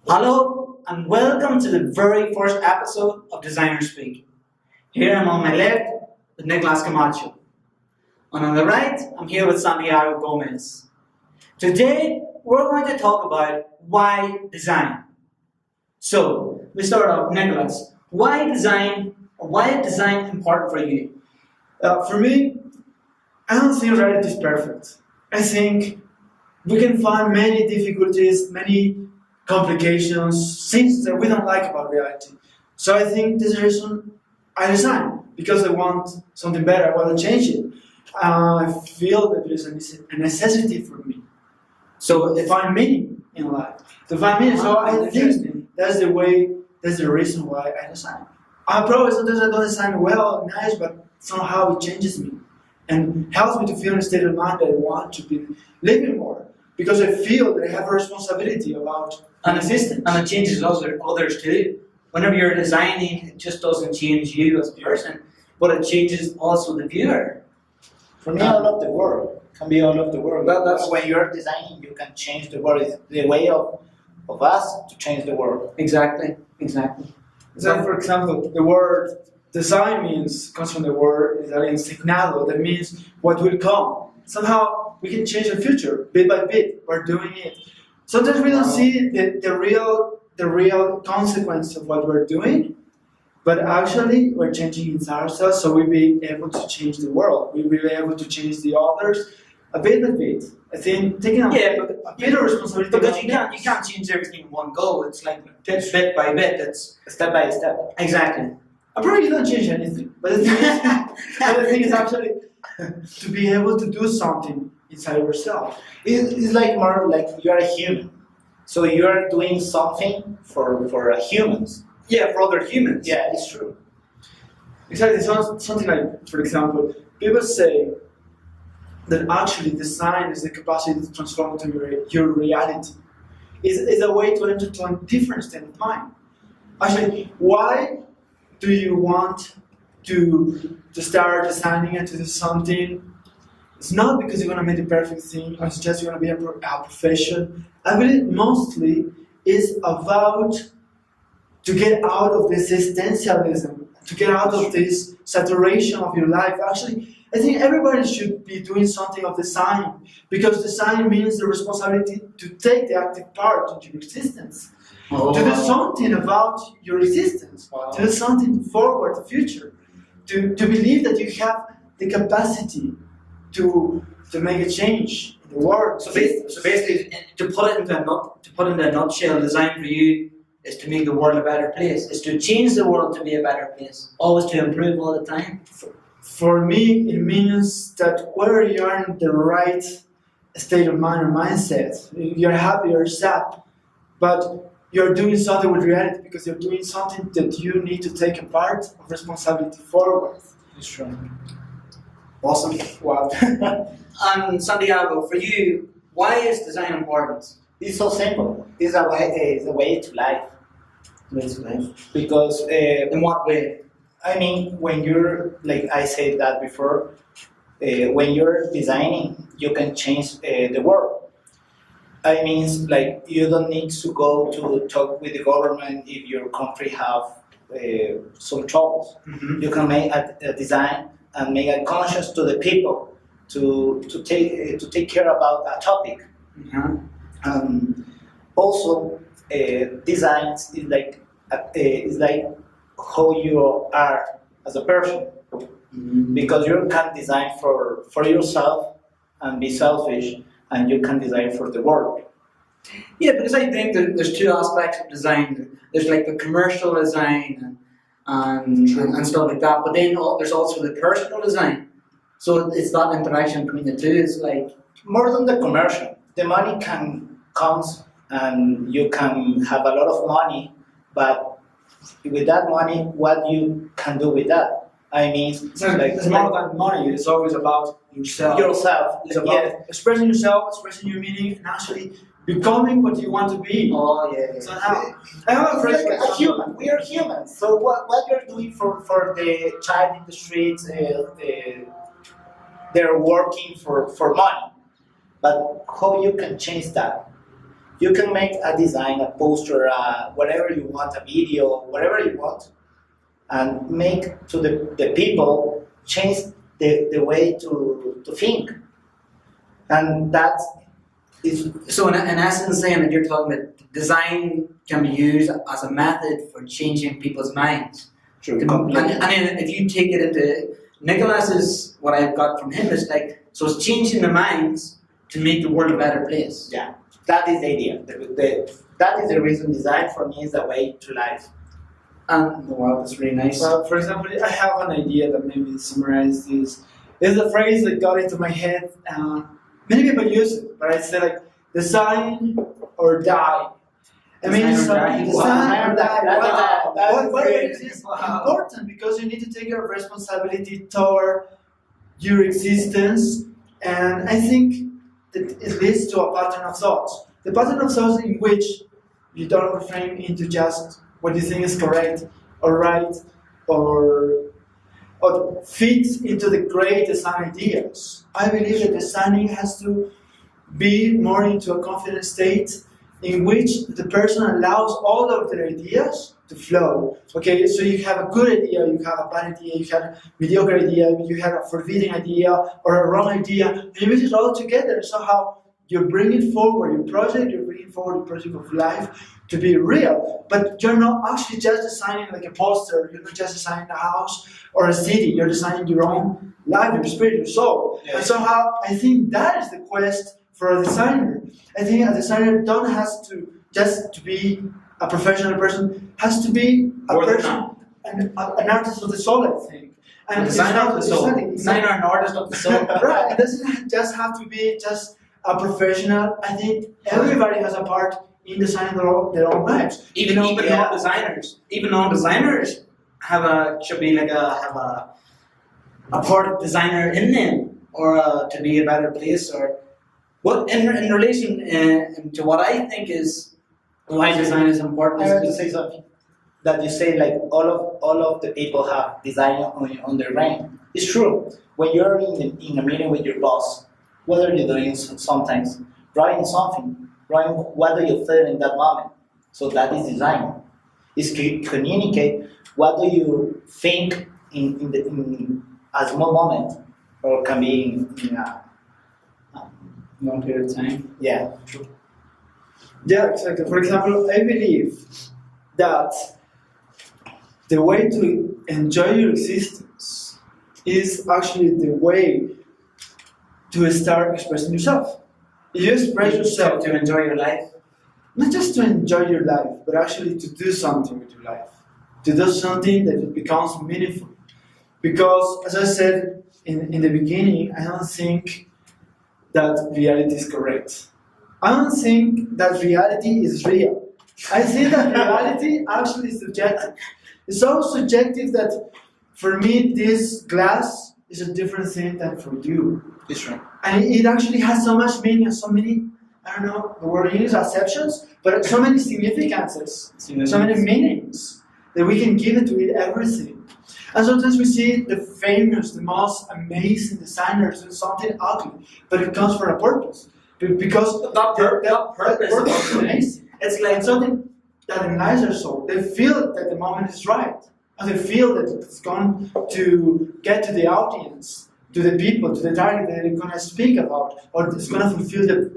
Hello and welcome to the very first episode of Designer Speak. Here I'm on my left with Nicolas Camacho. And on the right, I'm here with Santiago Gómez. Today, we're going to talk about why design. So, we start off, Nicolas. Why design, or why is design important for you? For me, I don't think reality is perfect. I think we can find many difficulties, many complications, things that we don't like about reality. So I think this is the reason I design, because I want something better, I want to change it. I feel that there is a necessity for me. So to find meaning in life. To find meaning. So I think that's the way, that's the reason why I design. I probably sometimes I don't design well, nice, but somehow it changes me and helps me to feel in a state of mind that I want to be living more. Because I feel that I have a responsibility about existence. And it changes others too. Whenever you're designing, it just doesn't change you as a person, but it changes also the viewer. For me, all of the world can be all of the world. That's when you're designing, you can change the world. It's the way of us to change the world. Exactly. So, for example, the word design comes from the word Italian signalo, that means what will come. Somehow we can change the future bit by bit. We're doing it. Sometimes we don't see the real consequence of what we're doing, but actually we're changing inside ourselves, so we'll be able to change the world. We'll be able to change the others a bit by bit. I think taking a bit of responsibility. Because you can't change everything in one go. It's like bit by bit. It's Step by step. exactly. I probably don't change anything, but the thing is actually to be able to do something inside yourself. It's like more like you're a human. So you're doing something for humans. Yeah, for other humans. Yeah, it's true. Exactly, something like, for example, people say that actually design is the capacity to transform into your reality. It's a way to enter to a different state of mind. Actually, why do you want to start designing and to do something? It's not because you're going to make the perfect thing, or it's just you're going to be a profession. I believe mostly is about to get out of this existentialism, to get out of this saturation of your life. Actually, I think everybody should be doing something of design, because design means the responsibility to take the active part into your existence. To do something about your existence, to do something forward, the future, to believe that you have the capacity to make a change in the world. So basically, to put it into a nutshell, design for you is to make the world a better place. Is to change the world to be a better place. Always to improve all the time. For me, it means that whether you're in the right state of mind or mindset, you're happy or sad, but you're doing something with reality because you're doing something that you need to take a part of responsibility forward. It's true. Awesome. Wow. And Santiago, for you, why is design important? It's so simple. It's a way to life. Because In what way? I mean, when you're, like I said that before, when you're designing, you can change the world. I mean, like, you don't need to go to talk with the government if your country have some troubles. Mm-hmm. You can make a design and make a conscience to the people to take care about a topic. Mm-hmm. Also, designs is like how you are as a person, because you can design for yourself and be selfish, and you can design for the world. Yeah, because I think that there's two aspects of design. There's like the commercial design and stuff like that, but then there's also the personal design. So it's that interaction between the two. It's like More than the commercial, the money comes and you can have a lot of money, but with that money, what you can do with that? I mean, It's not about money, it's always about yourself. It's about expressing yourself, expressing your meaning, and actually becoming what you want to be. oh yeah. Somehow. I have a friend, for Like a example, human. We are humans. So what you're doing for the child in the streets, they're working for money. But how you can change that? You can make a design, a poster, whatever you want, a video, whatever you want, and make to the people change the way to think. And that is So in essence, saying that you're talking about design can be used as a method for changing people's minds. true. And then if you take it into Nicolas's, what I've got from him is like, so it's changing the minds to make the world a better place. Yeah, that is the idea. That is the reason design for me is the way to life. And wow, that's really nice. Well, for example, I have an idea that maybe summarizes this. It's a phrase that got into my head. Many people use it, but I say like design or die. I mean, Design or die. design or die. Wow. What That's is this Wow. important? Because you need to take your responsibility toward your existence, and I think that it leads to a pattern of thoughts. The pattern of thoughts in which you don't reframe into just what you think is correct or right or fits into the great design ideas. I believe that designing has to be more into a confident state in which the person allows all of their ideas to flow. Okay, so you have a good idea, you have a bad idea, you have a mediocre idea, you have a forbidden idea or a wrong idea, and you mix it all together. Somehow you're bringing forward your project, you're bringing forward your project of life to be real. But you're not actually just designing like a poster, you're not just designing a house or a city, you're designing your own life, your spirit, your soul. Yes. And somehow I think that is the quest for a designer. I think a designer don't has to just to be a professional person, has to be a More than person, an artist of the soul, I think. A designer of the soul. Exactly. Designer and artist of the soul. Right, it doesn't just have to be just a professional. I think everybody has a part in designing their own lives. Even non-designers have should be like have a part of designer in them, or to be a better place, or well, in relation to what I think is why design is important. I have to say something. That you say like all of the people have design on their brain. It's true. When you're in a meeting with your boss, what are you doing sometimes? Writing something, writing what do you feel in that moment. So that is design. Is communicate what do you think in a small moment, or can be in a long period of time. yeah. True. Yeah, exactly. For example, I believe that the way to enjoy your existence is actually the way to start expressing yourself. You express yourself To enjoy your life. not just to enjoy your life, but actually to do something with your life. To do something that it becomes meaningful. Because, as I said in the beginning, I don't think that reality is correct. I don't think that reality is real. I think that reality actually is subjective. It's so subjective that for me, this glass is a different thing than for you. It's right. And it actually has so much meaning and so many, I don't know, the word is acceptions, but so many significances, so many meanings that we can give it to it everything. And sometimes we see the famous, the most amazing designers doing something ugly, but it comes for a purpose. Because That purpose is amazing. It's like Something that ignites their soul. They feel that the moment is right. And they feel that it's going to get to the audience, to the people, to the target that they're going to speak about, or it's going to fulfill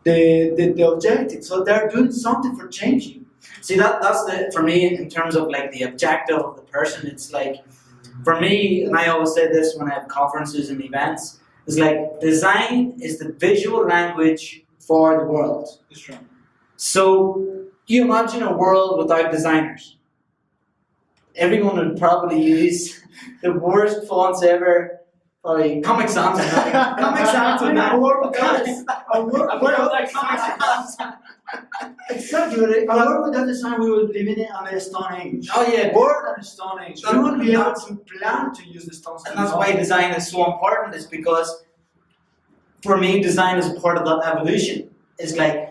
the objective. So they're doing something for changing. See, that's for me in terms of like the objective of the person. It's like, for me, and I always say this when I have conferences and events, it's like design is the visual language for the world. It's true. So you imagine a world without designers. Everyone would probably use the worst fonts ever. Probably Comic Sans. Comic Sans would not work with Exactly. A world without design, we would live in on the Stone Age. Oh yeah. World on the Stone Age. We wouldn't be able to plan to use the stones. And that's why design is so important, is because for me, design is part of that evolution. It's like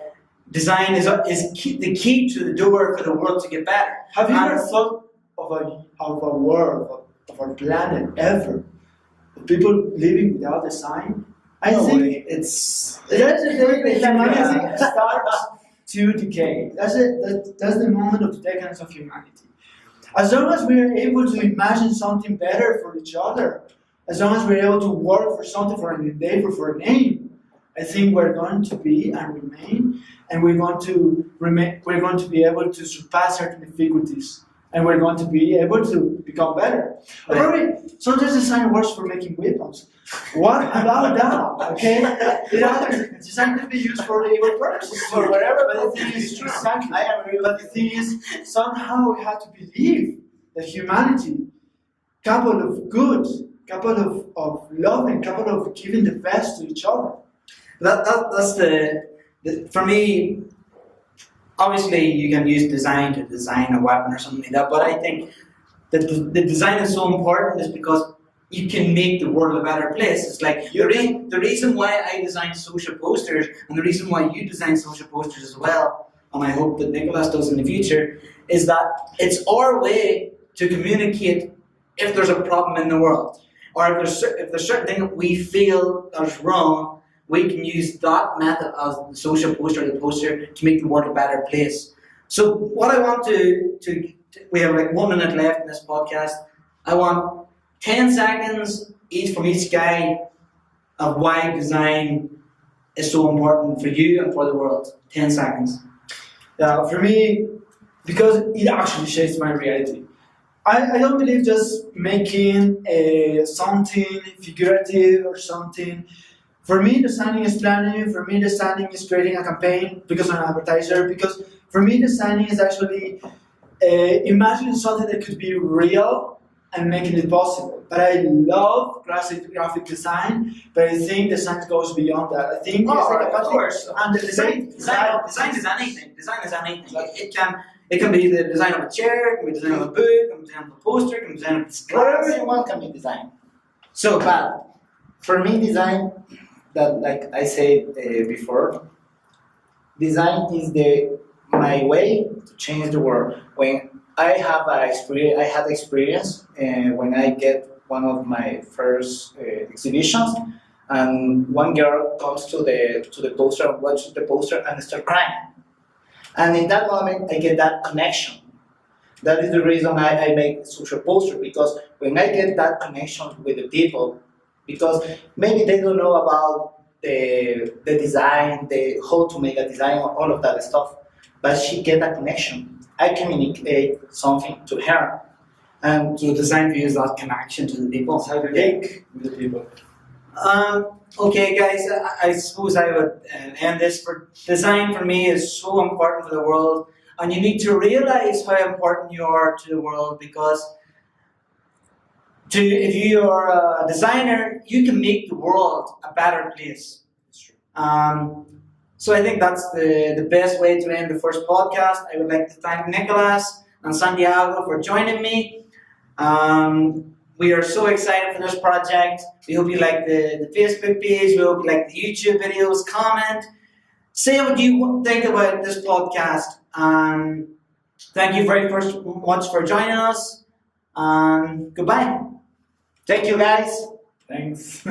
design is the key to the door for the world to get better. Have you And- ever thought of a world, of a planet ever? Of people living without design? I No think way. It's that's the thing that humanity starts to decay. That's it. That's the moment of the decadence of humanity. As long as we are able to imagine something better for each other, as long as we're able to work for something, for an endeavor, for an aim, I think we're going to be and remain, and we're going to remain. We're going to be able to surpass certain difficulties, and we're going to be able to become better. Probably, sometimes design works for making weapons. What about that? Okay, design could be used for evil purposes, for whatever. But the thing is, exactly. I agree. But the thing is, somehow we have to believe that humanity, capable of good, capable of loving, capable of giving the best to each other. That's the for me. Obviously, you can use design to design a weapon or something like that, but I think that the design is so important is because you can make the world a better place. It's like the reason why I design social posters and the reason why you design social posters as well, and I hope that Nicolas does in the future, is that it's our way to communicate if there's a problem in the world, or if there's certain thing that we feel is wrong. We can use that method as the social poster, the poster, to make the world a better place. So what I want to we have like 1 minute left in this podcast. I want 10 seconds each from each guy of why design is so important for you and for the world. 10 seconds. Yeah, for me, because it actually shapes my reality. I don't believe just making something figurative or something. For me, designing is planning. For me, designing is creating a campaign because I'm an advertiser. Because for me, designing is actually imagining something that could be real and making it possible. But I love graphic design, but I think design goes beyond that. I think it's like of course. And the Design is anything. Design is anything. It can be the design of a chair, it can be the design of a book, it can be the design of a poster, it can be the design of a Whatever you want can be designed. So, But for me, design, that like I said before, design is my way to change the world. When I have I had experience when I get one of my first exhibitions, and one girl comes to the poster and watches the poster and start crying. And in that moment, I get that connection. That is the reason I make social poster, because when I get that connection with the people, because maybe they don't know about the design, how to make a design, all of that stuff, but she get a connection. I communicate something to her, and so design for you is that connection to the people. how to link with the people. Okay, guys, I suppose I would end this. For design for me is so important for the world, and you need to realize how important you are to the world, because if you are a designer, you can make the world a better place. So I think that's the best way to end the first podcast. I would like to thank Nicolas and Santiago for joining me. We are so excited for this project. We hope you like the Facebook page. We hope you like the YouTube videos. Comment. Say what you think about this podcast. Thank you very much for joining us. Goodbye. thank you guys. Thanks.